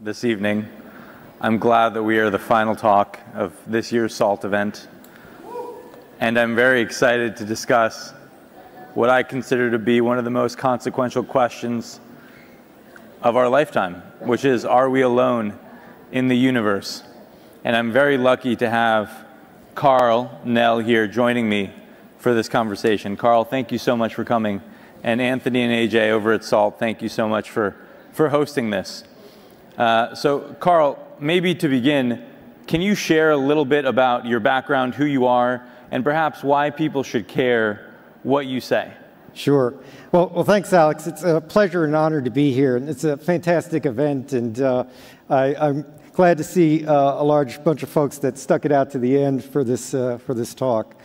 this evening. I'm glad that we are the final talk of this year's SALT event, and I'm very excited to discuss what I consider to be one of the most consequential questions of our lifetime, which is, are we alone in the universe? And I'm very lucky to have Karl Nell here joining me for this conversation. Karl, thank you so much for coming. And Anthony and AJ over at SALT, thank you so much for hosting this. So Karl, maybe to begin, can you share a little bit about your background, who you are, and perhaps why people should care what you say? Sure. Well, thanks, Alex. It's a pleasure and honor to be here. And it's a fantastic event, and I'm glad to see a large bunch of folks that stuck it out to the end for this talk.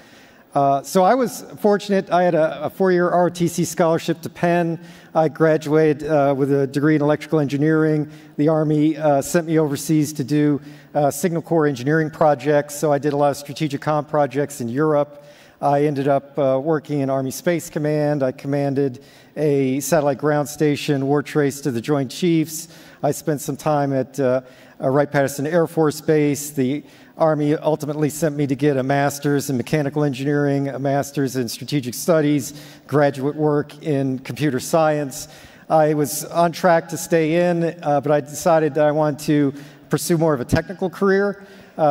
So I was fortunate. I had a four-year ROTC scholarship to Penn. I graduated with a degree in electrical engineering. The Army sent me overseas to do signal corps engineering projects, so I did a lot of strategic comm projects in Europe. I ended up working in Army Space Command. I commanded a satellite ground station, war trace to the Joint Chiefs. I spent some time at Wright-Patterson Air Force Base. The Army ultimately sent me to get a master's in mechanical engineering, a master's in strategic studies, graduate work in computer science. I was on track to stay in, but I decided that I wanted to pursue more of a technical career.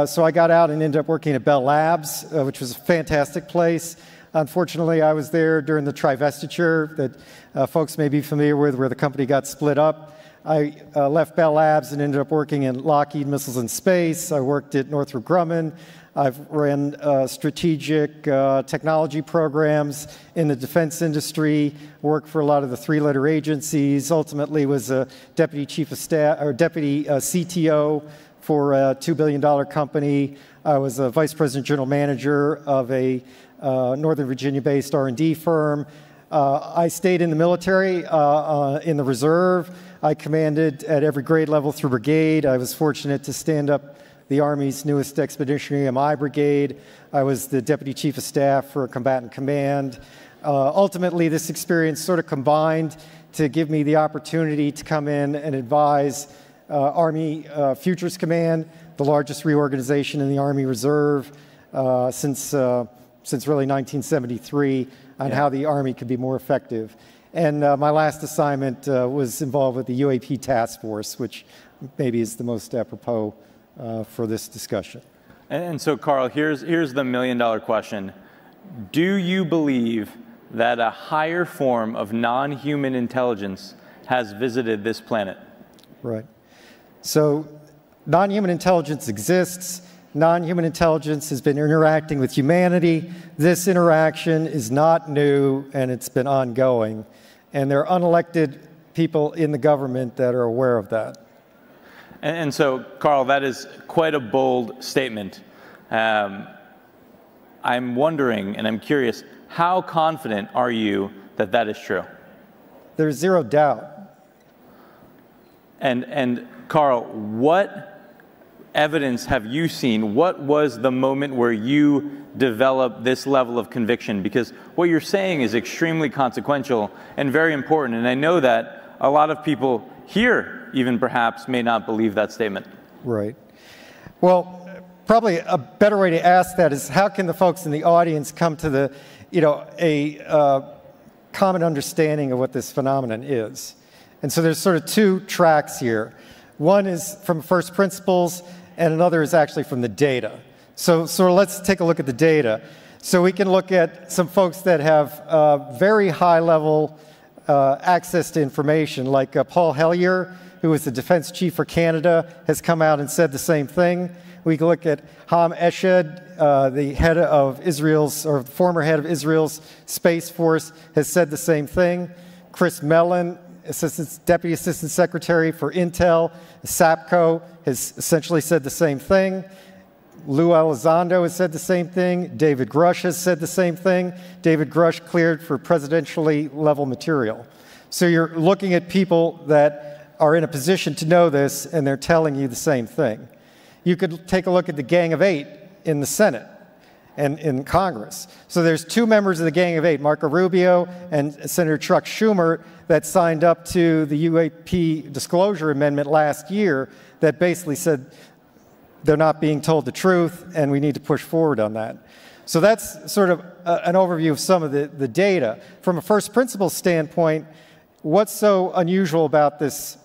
So I got out and ended up working at Bell Labs, which was a fantastic place. Unfortunately, I was there during the trivestiture that folks may be familiar with, where the company got split up. I left Bell Labs and ended up working in Lockheed Missiles and Space. I worked at Northrop Grumman. I've ran strategic technology programs in the defense industry, worked for a lot of the three-letter agencies, ultimately was a deputy chief of staff, or deputy CTO for a $2 billion company. I was a vice president general manager of a Northern Virginia-based R&D firm. I stayed in the military, in the reserve. I commanded at every grade level through brigade. I was fortunate to stand up the Army's newest expeditionary MI brigade. I was the deputy chief of staff for a combatant command. Ultimately, this experience sort of combined to give me the opportunity to come in and advise Army Futures Command, the largest reorganization in the Army Reserve since really 1973, on how the Army could be more effective. And my last assignment was involved with the UAP task force, which maybe is the most apropos for this discussion. And so, Karl, here's the million-dollar question. Do you believe that a higher form of non-human intelligence has visited this planet? Right. So non-human intelligence exists. Non-human intelligence has been interacting with humanity. This interaction is not new, and it's been ongoing. And there are unelected people in the government that are aware of that. And so, Karl, that is quite a bold statement. I'm wondering, and I'm curious, how confident are you that that is true? There's zero doubt. And Karl, what evidence have you seen? What was the moment where you developed this level of conviction? Because what you're saying is extremely consequential and very important. And I know that a lot of people here, even perhaps, may not believe that statement. Right. Well, probably a better way to ask that is, how can the folks in the audience come to a common understanding of what this phenomenon is? And so there's sort of two tracks here. One is from first principles, and another is actually from the data. So let's take a look at the data. So we can look at some folks that have very high level access to information, like Paul Hellyer, who is the defense chief for Canada, has come out and said the same thing. We can look at Ham Eshed, the head of Israel's, or former head of Israel's Space Force, has said the same thing. Chris Mellon, Deputy Assistant Secretary for Intel, SAPCO, has essentially said the same thing. Lou Elizondo has said the same thing. David Grusch has said the same thing. David Grusch cleared for presidentially level material. So you're looking at people that are in a position to know this, and they're telling you the same thing. You could take a look at the Gang of Eight in the Senate. and in Congress. So there's 2 members of the Gang of 8, Marco Rubio and Senator Chuck Schumer, that signed up to the UAP disclosure amendment last year that basically said they're not being told the truth and we need to push forward on that. So that's sort of an overview of some of the data. From a first principles standpoint, what's so unusual about this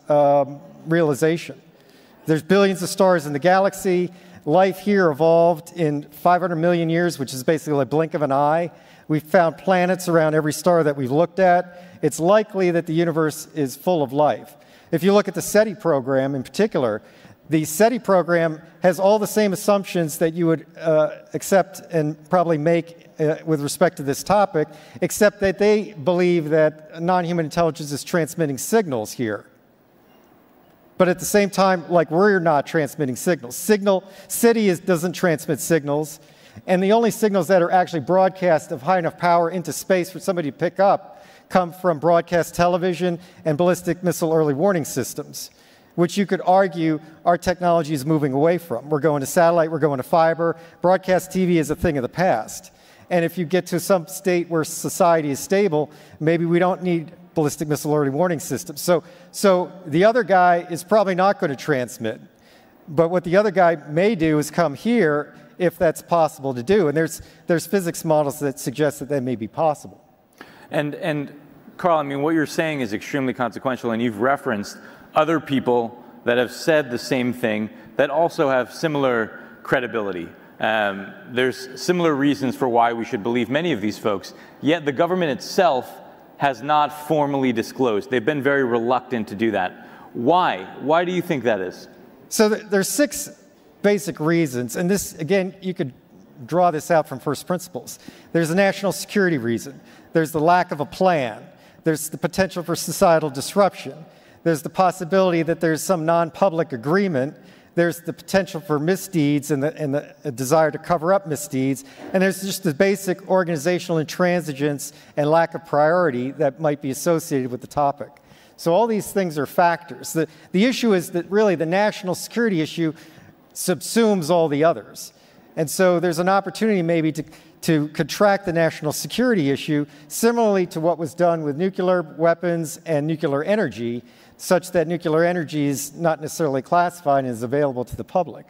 realization? There's billions of stars in the galaxy. Life here evolved in 500 million years, which is basically a blink of an eye. We've found planets around every star that we've looked at. It's likely that the universe is full of life. If you look at the SETI program in particular, the SETI program has all the same assumptions that you would accept and probably make with respect to this topic, except that they believe that non-human intelligence is transmitting signals here. But at the same time, like, we're not transmitting signals. SETI doesn't transmit signals, and the only signals that are actually broadcast of high enough power into space for somebody to pick up come from broadcast television and ballistic missile early warning systems, which you could argue our technology is moving away from. We're going to satellite, we're going to fiber. Broadcast TV is a thing of the past. And if you get to some state where society is stable, maybe we don't need ballistic missile early warning systems. So the other guy is probably not going to transmit. But what the other guy may do is come here if that's possible to do. And there's physics models that suggest that that may be possible. And Karl, I mean, what you're saying is extremely consequential, and you've referenced other people that have said the same thing that also have similar credibility. There's similar reasons for why we should believe many of these folks, yet the government itself has not formally disclosed. They've been very reluctant to do that. Why? Why do you think that is? So there's 6 basic reasons, and this, again, you could draw this out from first principles. There's a national security reason. There's the lack of a plan. There's the potential for societal disruption. There's the possibility that there's some non-public agreement. There's the potential for misdeeds and the desire to cover up misdeeds. And there's just the basic organizational intransigence and lack of priority that might be associated with the topic. So all these things are factors. The issue is that really the national security issue subsumes all the others. And so there's an opportunity maybe to contract the national security issue, similarly to what was done with nuclear weapons and nuclear energy, such that nuclear energy is not necessarily classified and is available to the public.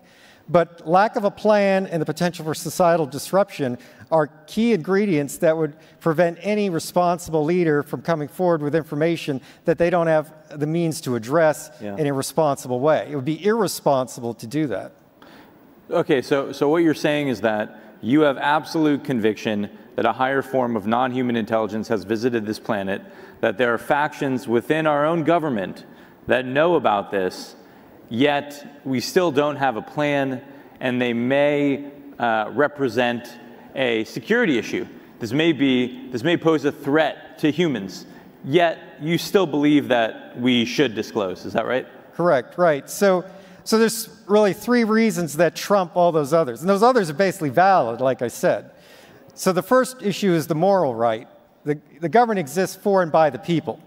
But lack of a plan and the potential for societal disruption are key ingredients that would prevent any responsible leader from coming forward with information that they don't have the means to address in a responsible way. It would be irresponsible to do that. Okay, so what you're saying is that you have absolute conviction that a higher form of non-human intelligence has visited this planet, that there are factions within our own government that know about this, yet we still don't have a plan, and they may represent a security issue. This may pose a threat to humans, yet you still believe that we should disclose. Is that right? Correct, right. So there's really 3 reasons that trump all those others. And those others are basically valid, like I said. So the first issue is the moral right. The government exists for and by the people.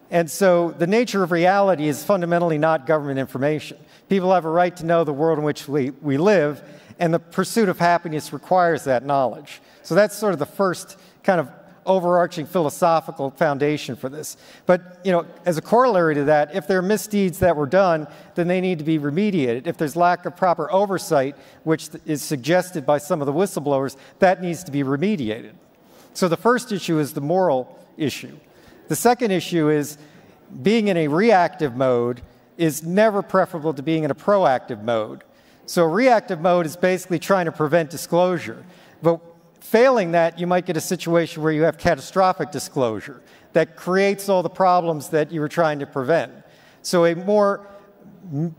And so the nature of reality is fundamentally not government information. People have a right to know the world in which we live, and the pursuit of happiness requires that knowledge. So that's sort of the first kind of overarching philosophical foundation for this. But, you know, as a corollary to that, if there are misdeeds that were done, then they need to be remediated. If there's lack of proper oversight, which is suggested by some of the whistleblowers, that needs to be remediated. So the first issue is the moral issue. The second issue is being in a reactive mode is never preferable to being in a proactive mode. So reactive mode is basically trying to prevent disclosure. But failing that, you might get a situation where you have catastrophic disclosure that creates all the problems that you were trying to prevent. So a more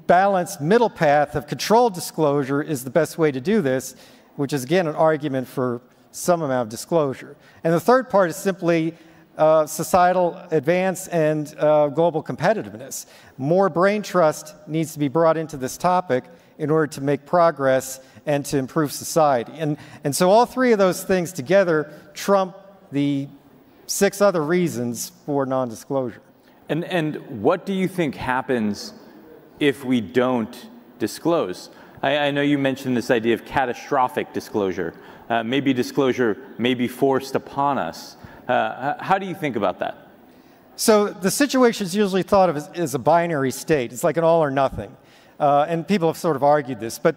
balanced middle path of controlled disclosure is the best way to do this, which is, again, an argument for some amount of disclosure. And the third part is simply societal advance and global competitiveness. More brain trust needs to be brought into this topic in order to make progress and to improve society. And so all 3 of those things together trump the 6 other reasons for non-disclosure. And what do you think happens if we don't disclose? I know you mentioned this idea of catastrophic disclosure. Maybe disclosure may be forced upon us. How do you think about that? So the situation is usually thought of as a binary state. It's like an all or nothing. And people have sort of argued this. But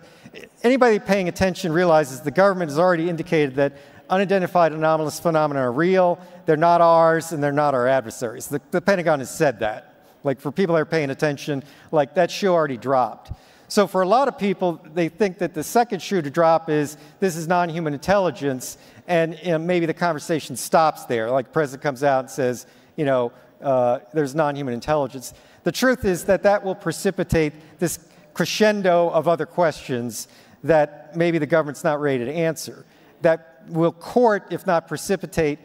anybody paying attention realizes the government has already indicated that unidentified anomalous phenomena are real, they're not ours, and they're not our adversaries. The Pentagon has said that. Like, for people that are paying attention, like, that shoe already dropped. So for a lot of people, they think that the second shoe to drop is, this is non-human intelligence, and maybe the conversation stops there. Like, the president comes out and says, you know, there's non-human intelligence. The truth is that that will precipitate this crescendo of other questions that maybe the government's not ready to answer, that will court, if not precipitate,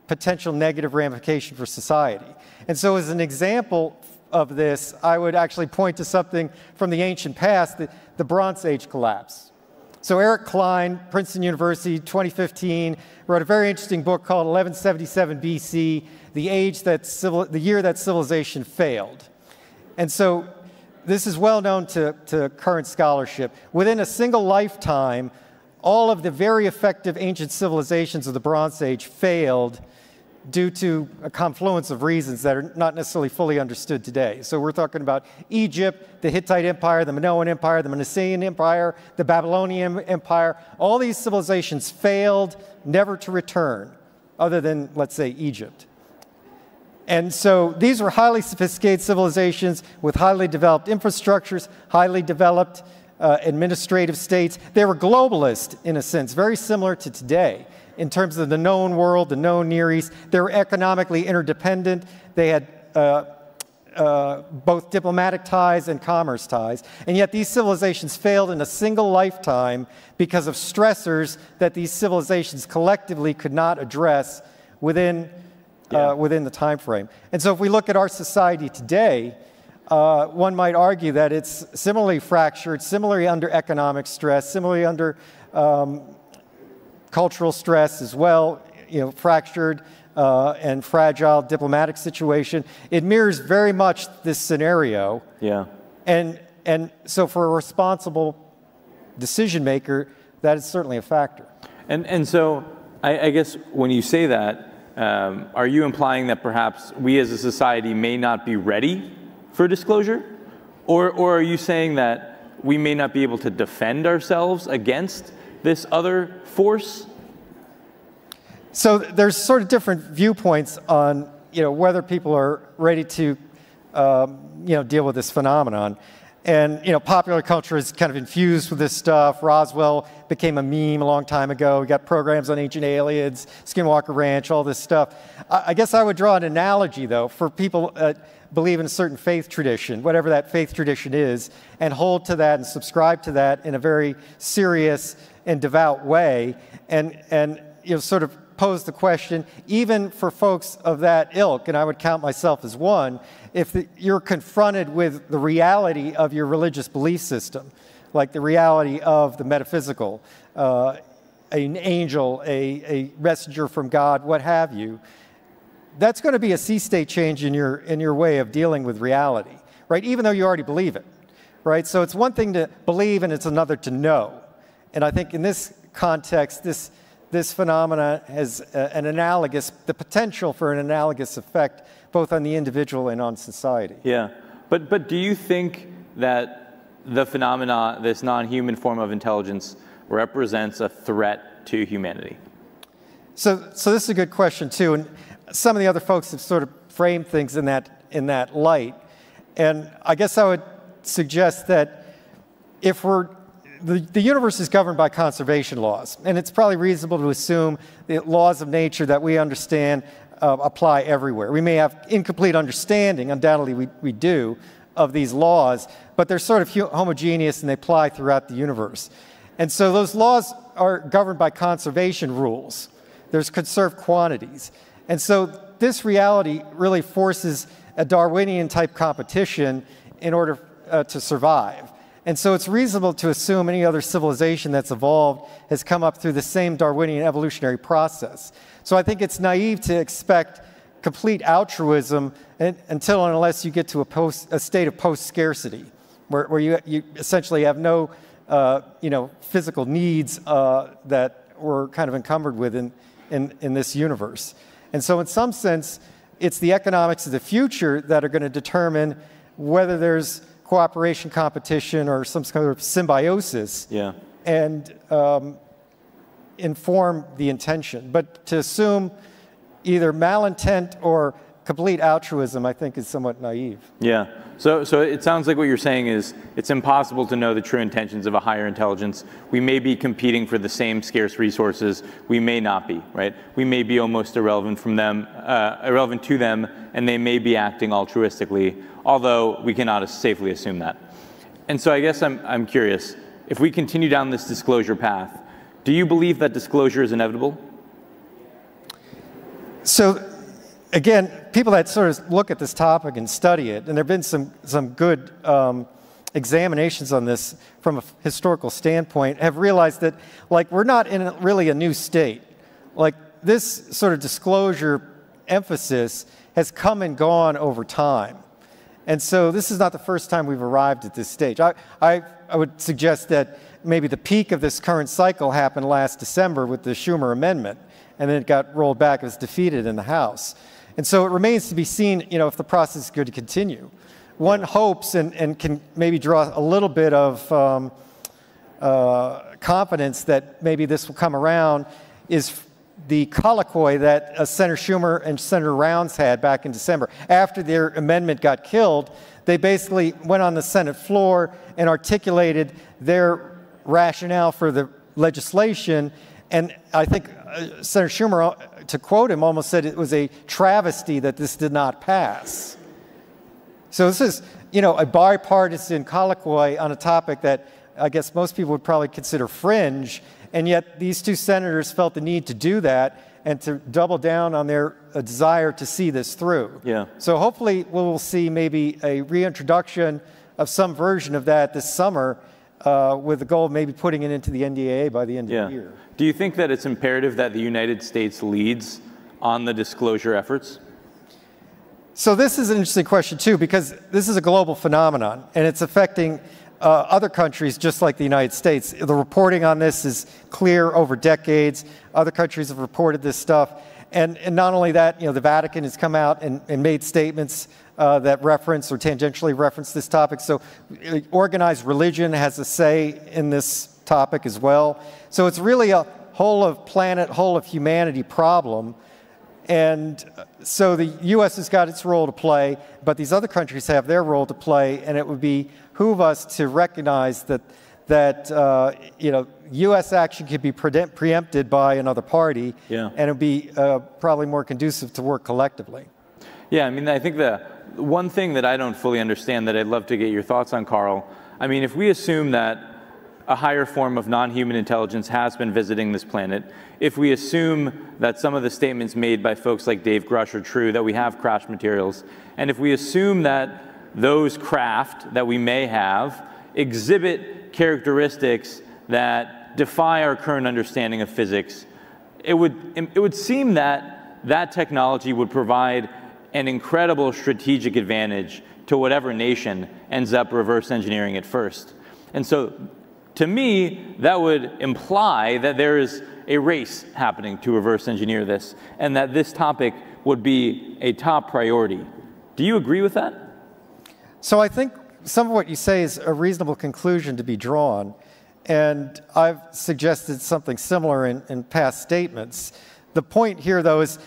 potential negative ramification for society. And so as an example of this, I would actually point to something from the ancient past, the Bronze Age collapse. So Eric Klein, Princeton University, 2015, wrote a very interesting book called 1177 BC, the year that civilization failed. And so this is well known to current scholarship. Within a single lifetime, all of the very effective ancient civilizations of the Bronze Age failed due to a confluence of reasons that are not necessarily fully understood today. So we're talking about Egypt, the Hittite Empire, the Minoan Empire, the Manasseh Empire, the Babylonian Empire. All these civilizations failed, never to return, other than, let's say, Egypt. And so these were highly sophisticated civilizations with highly developed infrastructures, highly developed administrative states. They were globalist, in a sense, very similar to today in terms of the known world, the known Near East. They were economically interdependent. They had both diplomatic ties and commerce ties. And yet these civilizations failed in a single lifetime because of stressors that these civilizations collectively could not address within the time frame. And so if we look at our society today, one might argue that it's similarly fractured, similarly under economic stress, similarly under cultural stress as well, you know, fractured and fragile diplomatic situation. It mirrors very much this scenario. Yeah. And so for a responsible decision maker, that is certainly a factor. And so I guess when you say that, are you implying that perhaps we as a society may not be ready for disclosure? Or are you saying that we may not be able to defend ourselves against this other force? So there's sort of different viewpoints on, you know, whether people are ready to, you know, deal with this phenomenon. And, you know, popular culture is kind of infused with this stuff. Roswell became a meme a long time ago. We got programs on ancient aliens, Skinwalker Ranch, all this stuff. I guess I would draw an analogy, though, for people that believe in a certain faith tradition, whatever that faith tradition is, and hold to that and subscribe to that in a very serious and devout way, and you know, sort of pose the question, even for folks of that ilk, and I would count myself as one, if you're confronted with the reality of your religious belief system, like the reality of the metaphysical, an angel, a messenger from God, what have you, that's going to be a sea state change in your way of dealing with reality, right? Even though you already believe it, right? So it's one thing to believe and it's another to know. And I think in this context, this phenomena has the potential for an analogous effect both on the individual and on society. Yeah, but do you think that the phenomena, this non-human form of intelligence, represents a threat to humanity? So this is a good question too, and some of the other folks have sort of framed things in that light. And I guess I would suggest that if the universe is governed by conservation laws, and it's probably reasonable to assume the laws of nature that we understand apply everywhere. We may have incomplete understanding, undoubtedly we do, of these laws, but they're sort of homogeneous and they apply throughout the universe. And so those laws are governed by conservation rules. There's conserved quantities. And so this reality really forces a Darwinian-type competition in order to survive. And so it's reasonable to assume any other civilization that's evolved has come up through the same Darwinian evolutionary process. So I think it's naive to expect complete altruism until and unless you get to a state of post-scarcity, where you essentially have no physical needs that we're kind of encumbered with in this universe. And so in some sense, it's the economics of the future that are going to determine whether there's cooperation, competition, or some kind of symbiosis, and inform the intention. But to assume either malintent or complete altruism, I think, is somewhat naive. Yeah. So it sounds like what you're saying is it's impossible to know the true intentions of a higher intelligence. We may be competing for the same scarce resources. We may not be, right? We may be almost irrelevant to them, and they may be acting altruistically, although we cannot safely assume that. And so I guess I'm curious, if we continue down this disclosure path, do you believe that disclosure is inevitable? So, again, people that sort of look at this topic and study it, and there have been some good examinations on this from a historical standpoint, have realized that, like, we're not in really a new state. Like, this sort of disclosure emphasis has come and gone over time. And so this is not the first time we've arrived at this stage. I would suggest that maybe the peak of this current cycle happened last December with the Schumer amendment, and then it got rolled back. It was defeated in the House. And so it remains to be seen, if the process is going to continue. One hopes and can maybe draw a little bit of confidence that maybe this will come around is the colloquy that Senator Schumer and Senator Rounds had back in December. After their amendment got killed, they basically went on the Senate floor and articulated their rationale for the legislation. And I think Senator Schumer, to quote him, almost said it was a travesty that this did not pass. So this is, a bipartisan colloquy on a topic that I guess most people would probably consider fringe, and yet these two senators felt the need to do that and to double down on their desire to see this through. Yeah. So hopefully we'll see maybe a reintroduction of some version of that this summer, with the goal of maybe putting it into the NDAA by the end of the year. Do you think that it's imperative that the United States leads on the disclosure efforts? So this is an interesting question too, because this is a global phenomenon, and it's affecting other countries just like the United States. The reporting on this is clear over decades. Other countries have reported this stuff. And not only that, the Vatican has come out and made statements that reference or tangentially reference this topic. So organized religion has a say in this topic as well. So it's really a whole of planet, whole of humanity problem. And so the U.S. has got its role to play, but these other countries have their role to play, and it would behoove us to recognize that U.S. action could be preempted by another party, and it would be probably more conducive to work collectively. Yeah, I mean, I think the one thing that I don't fully understand that I'd love to get your thoughts on, Karl, I mean, if we assume that a higher form of non-human intelligence has been visiting this planet, if we assume that some of the statements made by folks like Dave Grusch are true, that we have crash materials, and if we assume that those craft that we may have exhibit characteristics that defy our current understanding of physics, it would seem that that technology would provide an incredible strategic advantage to whatever nation ends up reverse engineering it first. And so, to me, that would imply that there is a race happening to reverse engineer this, and that this topic would be a top priority. Do you agree with that? So I think some of what you say is a reasonable conclusion to be drawn, and I've suggested something similar in past statements. The point here, though, is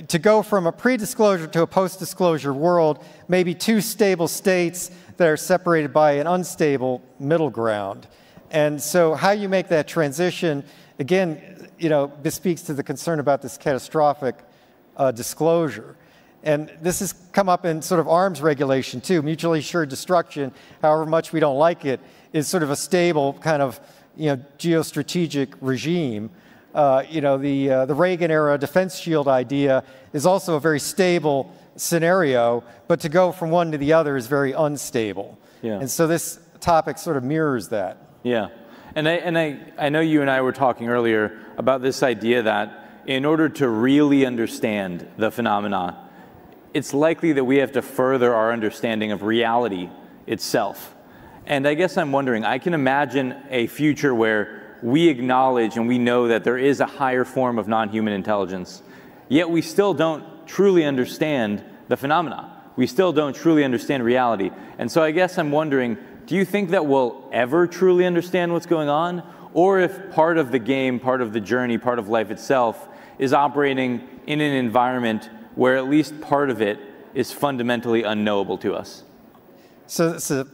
to go from a pre-disclosure to a post-disclosure world, maybe two stable states that are separated by an unstable middle ground. And so how you make that transition, again, bespeaks to the concern about this catastrophic disclosure. And this has come up in sort of arms regulation too. Mutually assured destruction, however much we don't like it, is sort of a stable kind of geostrategic regime. The Reagan era defense shield idea is also a very stable scenario, but to go from one to the other is very unstable. Yeah. And so this topic sort of mirrors that. Yeah, and I know you and I were talking earlier about this idea that in order to really understand the phenomenon, it's likely that we have to further our understanding of reality itself. And I guess I'm wondering, I can imagine a future where we acknowledge and we know that there is a higher form of non-human intelligence, yet we still don't truly understand the phenomena. We still don't truly understand reality. And so I guess I'm wondering, do you think that we'll ever truly understand what's going on? Or if part of the game, part of the journey, part of life itself is operating in an environment where at least part of it is fundamentally unknowable to us? So it's a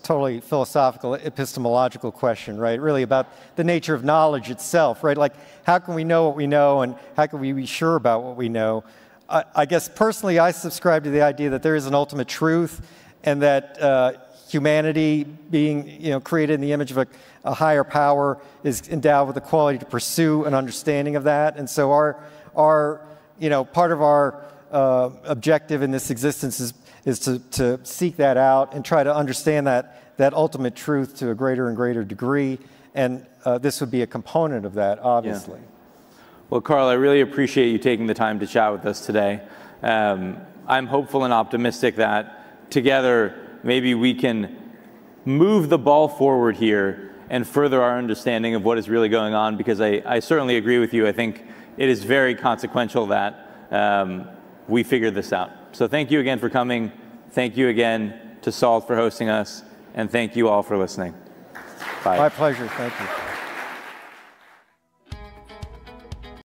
totally philosophical, epistemological question, right? Really about the nature of knowledge itself, right? Like, how can we know what we know, and how can we be sure about what we know? I guess personally, I subscribe to the idea that there is an ultimate truth, and that humanity, being created in the image of a higher power, is endowed with the quality to pursue an understanding of that. And so our part of our objective in this existence is to seek that out and try to understand that ultimate truth to a greater and greater degree. And this would be a component of that, obviously. Yeah. Well, Karl, I really appreciate you taking the time to chat with us today. I'm hopeful and optimistic that together maybe we can move the ball forward here and further our understanding of what is really going on, because I certainly agree with you. I think it is very consequential that we figure this out. So thank you again for coming. Thank you again to SALT for hosting us. And thank you all for listening. Bye. My pleasure. Thank you.